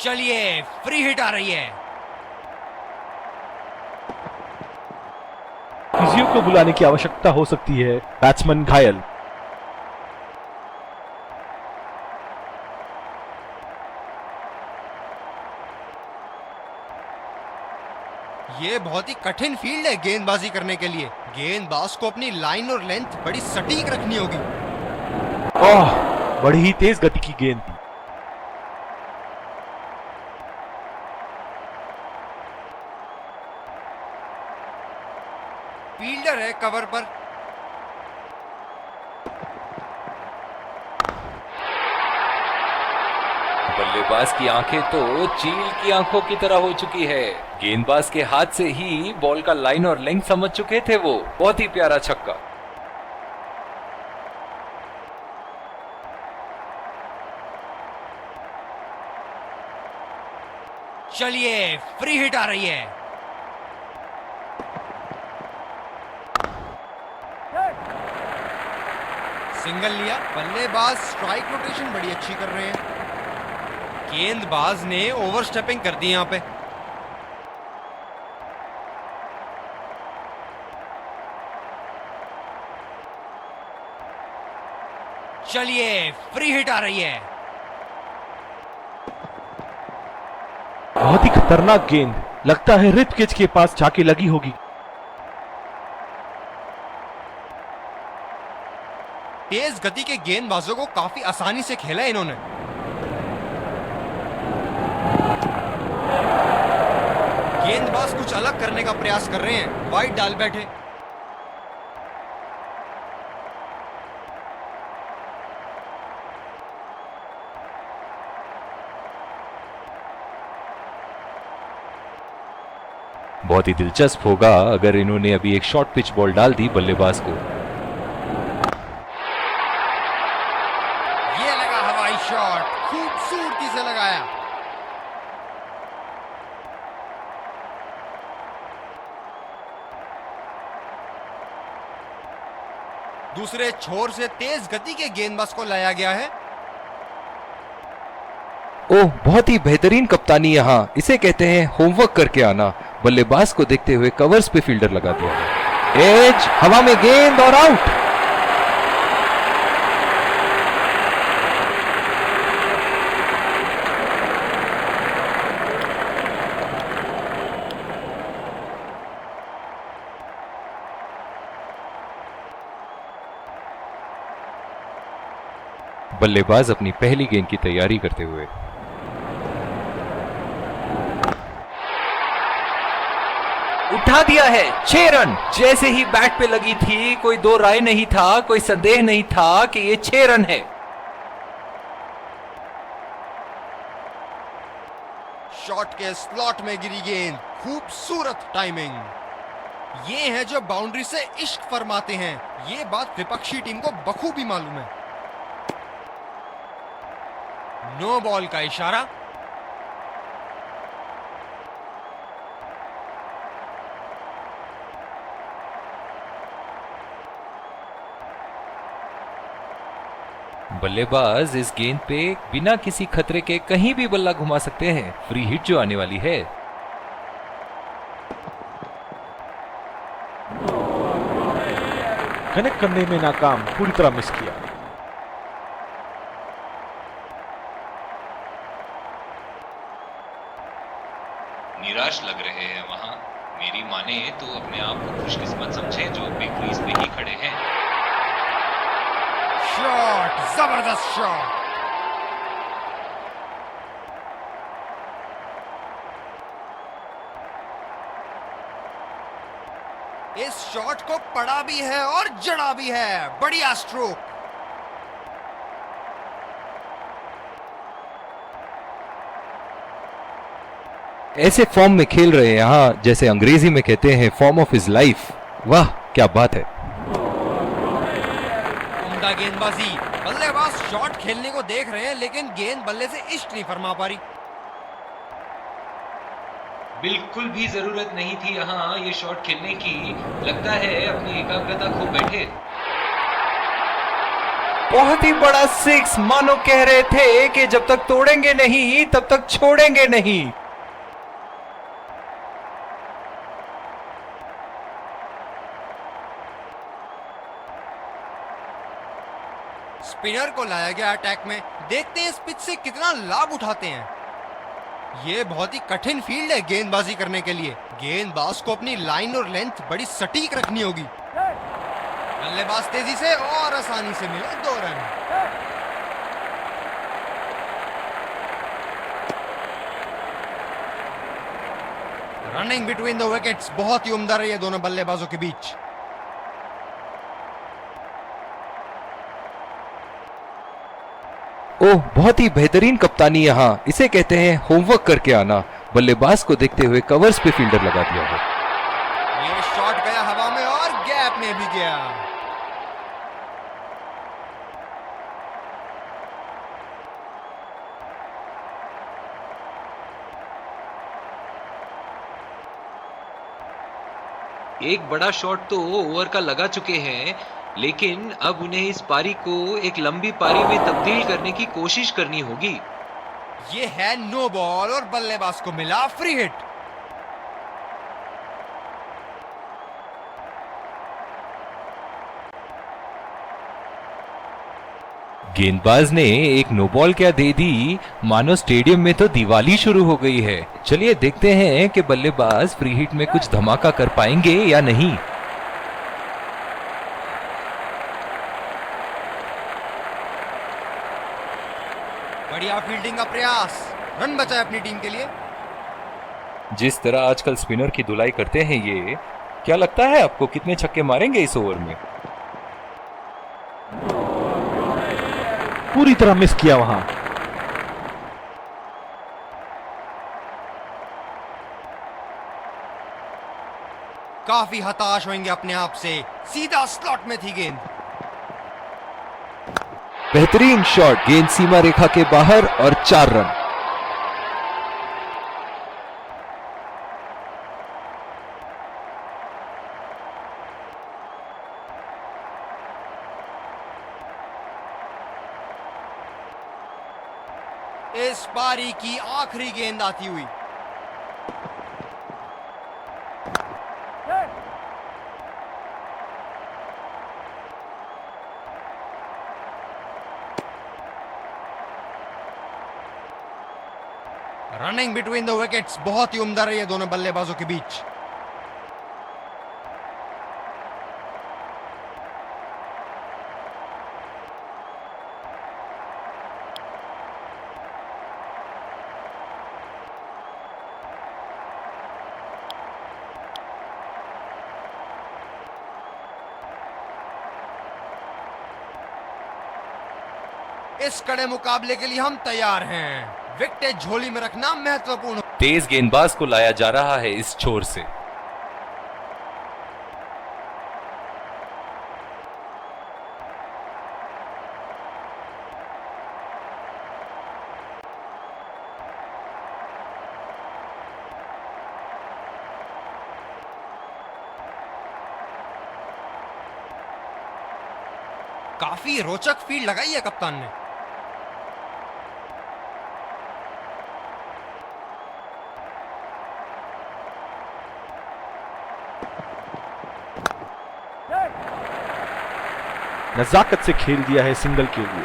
चलिए free hit आ रही है। फिजियो को बुलाने की आवश्यकता हो सकती है। बैट्समैन घायल। ये बहुत ही कठिन फील्ड है गेंदबाजी करने के लिए। गेंदबाज को अपनी लाइन और लेंथ बड़ी सटीक रखनी होगी। ओह, बड़ी ही तेज गति की गेंद थी। फील्डर है कवर पर। बल्लेबाज की आंखें तो चील की आंखों की तरह हो चुकी है। गेंदबाज के हाथ से ही बॉल का लाइन और लेंथ समझ चुके थे वो। बहुत ही प्यारा छक्का। चलिए फ्री हिट आ रही है। सिंगल लिया। बल्लेबाज स्ट्राइक रोटेशन बड़ी अच्छी कर रहे हैं। गेंदबाज ने ओवर स्टेपिंग कर दी यहां पे। चलिए फ्री हिट आ रही है। बहुत ही खतरनाक गेंद। लगता है रिब केज के पास जाके लगी होगी। तेज गति के गेंदबाजों को काफी आसानी से खेला है इन्होंने। गेंदबाज कुछ अलग करने का प्रयास कर रहे हैं। वाइड डाल बैठे। बहुत ही दिलचस्प होगा अगर इन्होंने अभी एक शॉर्ट पिच बॉल डाल दी बल्लेबाज को। ये लगा हवाई शॉट। खूबसूरती से लगाया। दूसरे छोर से तेज गति के गेंदबाज को लाया गया है। ओह, बहुत ही बेहतरीन कप्तानी यहाँ। इसे कहते हैं होमवर्क करके आना। बल्लेबाज को देखते हुए कवर्स पे फील्डर लगा दिया। एज, हवा में गेंद और आउट। बल्लेबाज अपनी पहली गेंद की तैयारी करते हुए। उठा दिया है। 6 रन। जैसे ही बैट पे लगी थी कोई दो राय नहीं था, कोई संदेह नहीं था कि ये 6 रन है। शॉट के स्लॉट में गिरी गेंद। खूबसूरत टाइमिंग। ये है जो बाउंड्री से इश्क फरमाते हैं। ये बात विपक्षी टीम को बखूबी मालूम है। नो बॉल का इशारा। बल्लेबाज इस गेंद पे बिना किसी खतरे के कहीं भी बल्ला घुमा सकते हैं। फ्री हिट जो आने वाली है। कनेक्ट करने में नाकाम। पूरी तरह मिस किया। निराश लग रहे हैं वहां। मेरी माने तो अपने आप को खुशकिस्मत समझे जो बिग क्रीज पे ही खड़े हैं। शॉट, जबरदस्त शॉट। इस शॉट को पड़ा भी है और जड़ा भी है। बढ़िया स्ट्रोक। ऐसे फॉर्म में खेल रहे हैं यहाँ, जैसे अंग्रेजी में कहते हैं फॉर्म ऑफ हिज लाइफ। वाह क्या बात है। उम्दा गेंदबाजी। बल्लेबाज शॉट खेलने को देख रहे हैं लेकिन गेंद बल्ले से इश्क नहीं फरमा पा रही। बिल्कुल भी जरूरत नहीं थी यहाँ ये शॉट खेलने की। लगता है अपनी एकाग्रता खो बैठे। बहुत ही बड़ा सिक्स, मानो कह रहे थे कि जब तक तोड़ेंगे नहीं तब तक छोड़ेंगे नहीं। स्पिनर को लाया गया अटैक में, देखते हैं इस पिच से कितना लाभ उठाते हैं। ये बहुत ही कठिन फील्ड है गेंदबाजी करने के लिए। गेंदबाज को अपनी लाइन और लेंथ बड़ी सटीक रखनी होगी। बल्लेबाज तेजी से और आसानी से मिले 2 run. Running between the wickets बहुत ही उम्दा रही है दोनों बल्लेबाजों के बीच। ओह, बहुत ही बेहतरीन कप्तानी यहाँ, इसे कहते हैं होमवर्क करके आना। बल्लेबाज को देखते हुए कवर्स पे फील्डर लगा दिया है। ये शॉट गया हवा में और गैप में भी गया। एक बड़ा शॉट तो ओवर का लगा चुके हैं, लेकिन अब उन्हें इस पारी को एक लंबी पारी में तब्दील करने की कोशिश करनी होगी। ये है नो बॉल और बल्लेबाज को मिला फ्री हिट। गेंदबाज ने एक नो बॉल क्या दे दी, मानो स्टेडियम में तो दिवाली शुरू हो गई है। चलिए देखते हैं कि बल्लेबाज फ्री हिट में कुछ धमाका कर पाएंगे या नहीं। बढ़िया फील्डिंग का प्रयास, रन बचाए अपनी टीम के लिए। जिस तरह आजकल स्पिनर की धुलाई करते हैं ये, क्या लगता है आपको कितने छक्के मारेंगे इस ओवर में? पूरी तरह मिस किया वहां। काफी हताश होंगे अपने आप से, सीधा स्लॉट में थी गेंद। बेहतरीन शॉट, गेंद सीमा रेखा के बाहर और 4 रन। इस पारी की आखिरी गेंद आती हुई। रनिंग बिटवीन द विकेट्स बहुत ही उम्दा रही है दोनों बल्लेबाजों के बीच। इस कड़े मुकाबले के लिए हम तैयार हैं। विकेट झोली में रखना महत्वपूर्ण। तेज गेंदबाज को लाया जा रहा है इस छोर से। काफी रोचक फील्ड लगाई है कप्तान ने। नजाकत से खेल दिया है सिंगल के लिए।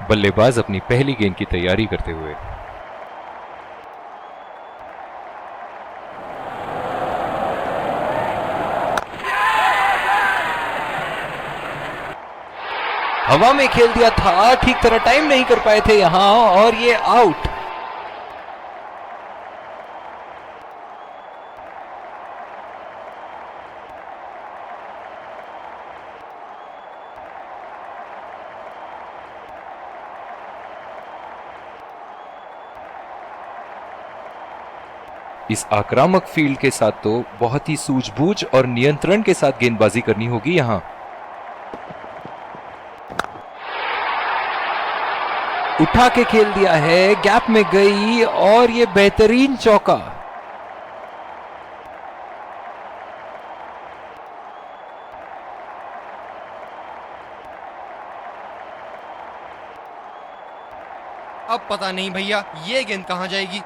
बल्लेबाज अपनी पहली गेंद की तैयारी करते हुए। हवा में खेल दिया था, ठीक तरह टाइम नहीं कर पाए थे यहां और ये आउट। इस आक्रामक फील्ड के साथ तो बहुत ही सूझबूझ और नियंत्रण के साथ गेंदबाजी करनी होगी यहां। उठा के खेल दिया है, गैप में गई और ये बेहतरीन चौका। अब पता नहीं भैया ये गेंद कहां जाएगी।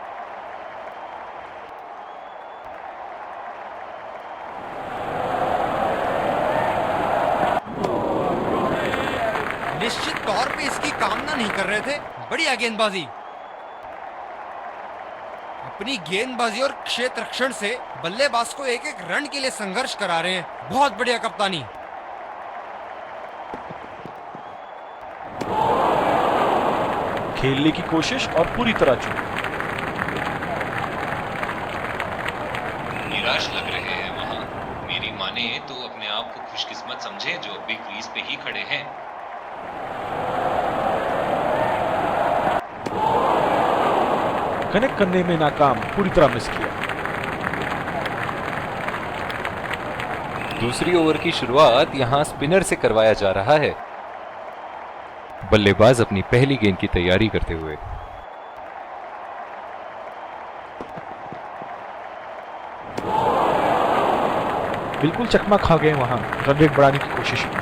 निश्चित तौर पे इसकी कामना नहीं कर रहे थे। बढ़िया गेंदबाजी। अपनी गेंदबाजी और क्षेत्र रक्षण से बल्लेबाज को एक एक रन के लिए संघर्ष करा रहे हैं। बहुत बढ़िया कप्तानी। खेलने की कोशिश और पूरी तरह चूक। निराश लग रहे हैं वहां। मेरी माने तो अपने आप को खुशकिस्मत समझे जो अभी क्रीज पे ही खड़े हैं। कनेक्ट करने में नाकाम, पूरी तरह मिस किया। दूसरी ओवर की शुरुआत यहां स्पिनर से करवाया जा रहा है। बल्लेबाज अपनी पहली गेंद की तैयारी करते हुए। बिल्कुल चकमा खा गए वहां, रन रेट बढ़ाने की कोशिश में।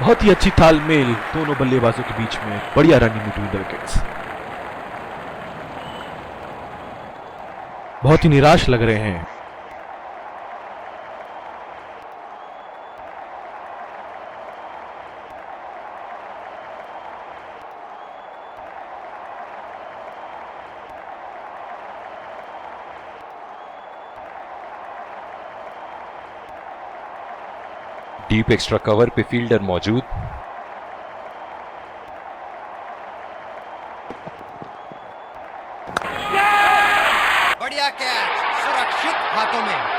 बहुत ही अच्छी तालमेल दोनों बल्लेबाजों के बीच में। बढ़िया रनिंग बिटवीन द विकेट्स। बहुत ही निराश लग रहे हैं। डीप एक्स्ट्रा कवर पे फील्डर मौजूद। बढ़िया कैच, सुरक्षित हाथों में।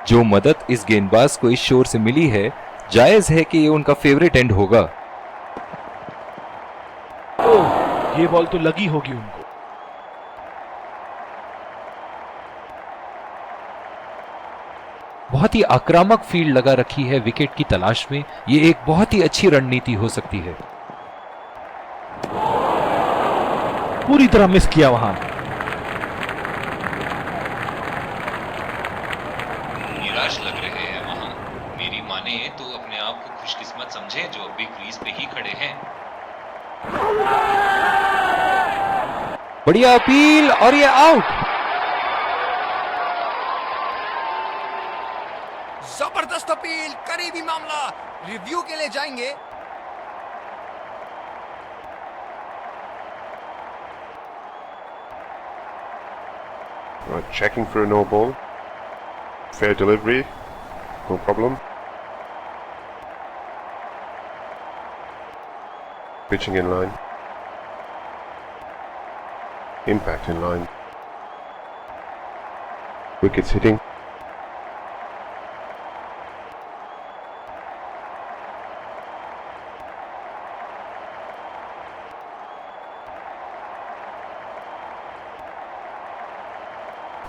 जो मदद इस गेंदबाज को इस शोर से मिली है, जायज है कि ये उनका फेवरेट एंड होगा। ओह, ये बॉल तो लगी होगी उनको। बहुत ही आक्रामक फील्ड लगा रखी है विकेट की तलाश में। ये एक बहुत ही अच्छी रणनीति हो सकती है। पूरी तरह मिस किया वहां। निराश लग रहे हैं वहां। मेरी माने तो अपने आप को खुशकिस्मत समझे जो अभी क्रीज पे ही खड़े हैं। बढ़िया अपील और ये आउट। जबरदस्त अपील, करीबी मामला। रिव्यू के लिए जाएंगे। Checking for a no ball. Fair delivery. No problem. Pitching in line. Impact in line. Wickets hitting.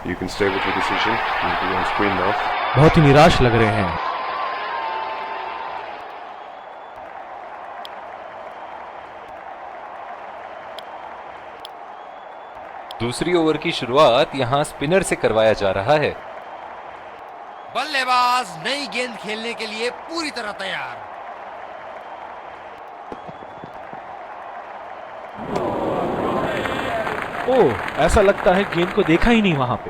You can stay with your decision. You'll be on screen now. बहुत ही निराश लग रहे हैं। दूसरी ओवर की शुरुआत यहां स्पिनर से करवाया जा रहा है। बल्लेबाज नई गेंद खेलने के लिए पूरी तरह तैयार। ओह, ऐसा लगता है गेंद को देखा ही नहीं वहां पे।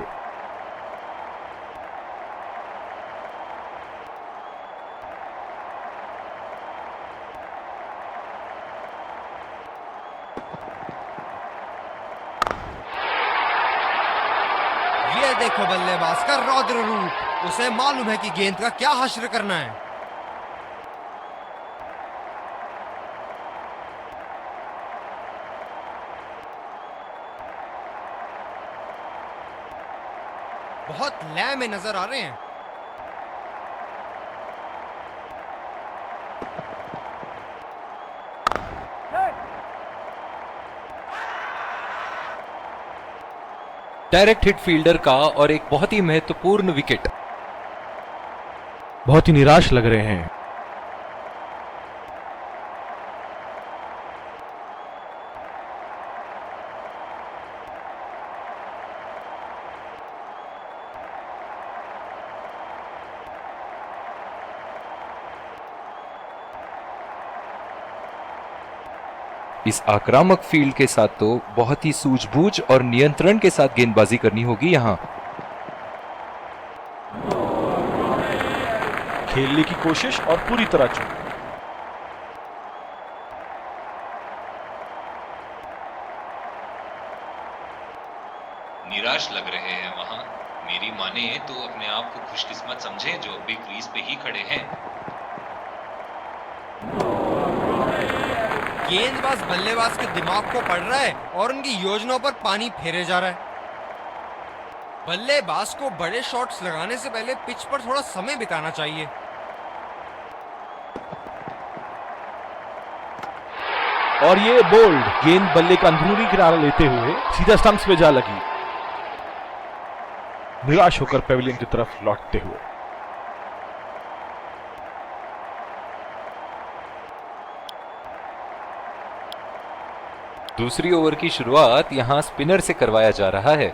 ये देखो बल्लेबाज का रौद्र रूप। उसे मालूम है कि गेंद का क्या हश्र करना है। बहुत लय में नजर आ रहे हैं। डायरेक्ट हिट फील्डर का और एक बहुत ही महत्वपूर्ण विकेट। बहुत ही निराश लग रहे हैं। इस आक्रामक फील्ड के साथ तो बहुत ही सूझबूझ और नियंत्रण के साथ गेंदबाजी करनी होगी यहां। खेलने की कोशिश और पूरी तरह चूक। निराश लग रहे हैं वहां। मेरी माने तो अपने आप को खुशकिस्मत समझें जो अभी क्रीज पे ही खड़े हैं। गेंदबाज बल्लेबाज के दिमाग को पढ़ रहा है और उनकी योजनाओं पर पानी फेरे जा रहा है। बल्लेबाज को बड़े शॉट्स लगाने से पहले पिच पर थोड़ा समय बिताना चाहिए। और ये बोल्ड गेंद बल्ले का अंदरूनी किनारा लेते हुए सीधा स्टंप्स पे जा लगी, निराश होकर पेविलियन की तरफ लौटते हुए। दूसरी ओवर की शुरुआत यहां स्पिनर से करवाया जा रहा है।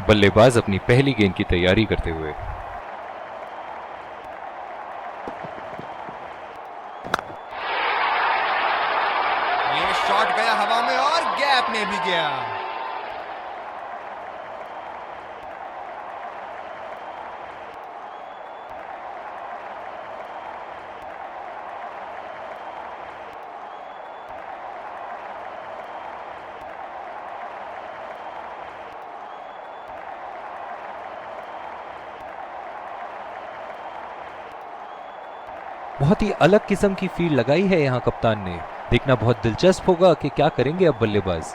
बल्लेबाज अपनी पहली गेंद की तैयारी करते हुए। ये शॉट गया हवा में और गैप में भी गया। बहुत ही अलग किस्म की फील्ड लगाई है यहां कप्तान ने। देखना बहुत दिलचस्प होगा कि क्या करेंगे अब बल्लेबाज।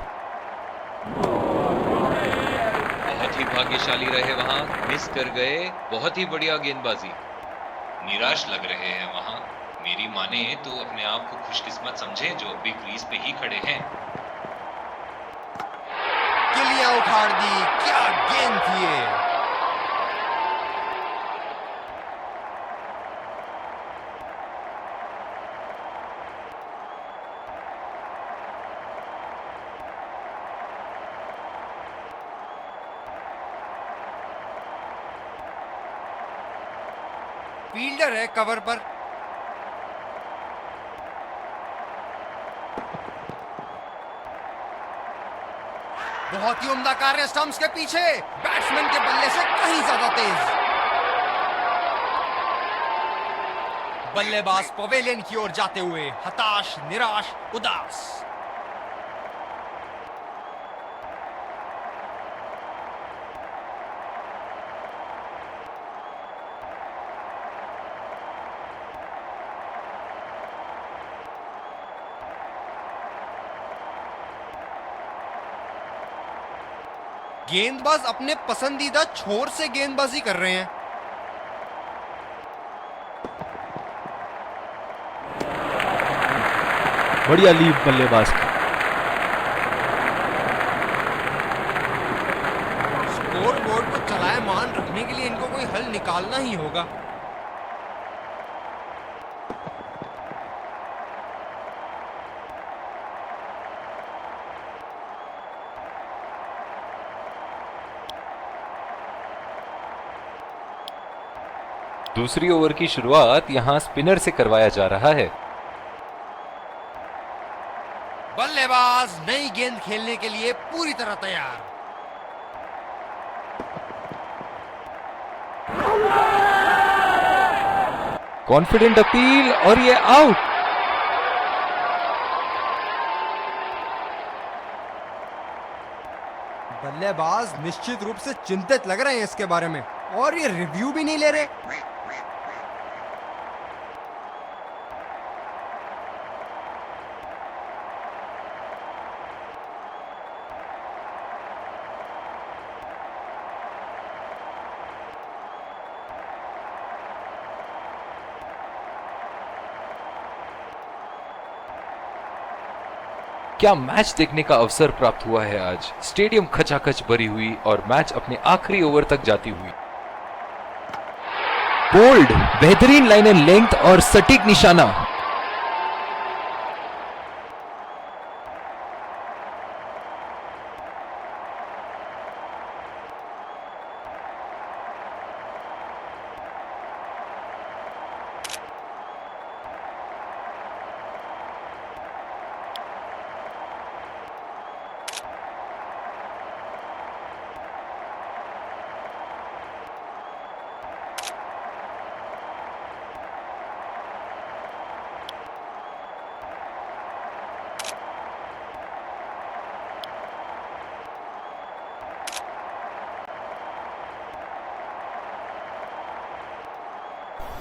बहुत ही भाग्यशाली रहे वहां, मिस कर गए। बहुत ही बढ़िया गेंदबाजी। निराश लग रहे हैं वहां। मेरी माने तो अपने आप को खुशकिस्मत समझें जो अभी क्रीज पे ही खड़े हैं। किलियां उखाड़ दी, क्या गेंद थी ये। फील्डर है कवर पर। बहुत ही उम्दा कार्य स्टंप्स के पीछे, बैट्समैन के बल्ले से कहीं ज्यादा तेज। बल्लेबाज पवेलियन की ओर जाते हुए हताश, निराश, उदास। गेंदबाज अपने पसंदीदा छोर से गेंदबाजी कर रहे हैं। बढ़िया लीड बल्लेबाज की। स्कोर बोर्ड को चलायमान रखने के लिए इनको कोई हल निकालना ही होगा। दूसरी ओवर की शुरुआत यहां स्पिनर से करवाया जा रहा है। बल्लेबाज नई गेंद खेलने के लिए पूरी तरह तैयार। कॉन्फिडेंट अपील और ये आउट। बल्लेबाज निश्चित रूप से चिंतित लग रहे हैं इसके बारे में, और ये रिव्यू भी नहीं ले रहे। क्या मैच देखने का अवसर प्राप्त हुआ है आज। स्टेडियम खचाखच भरी हुई और मैच अपने आखिरी ओवर तक जाती हुई। बोल्ड, बेहतरीन लाइन एंड लेंथ और सटीक निशाना।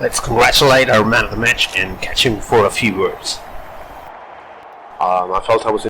Let's congratulate our man of the match and catch him for a few words. I felt I was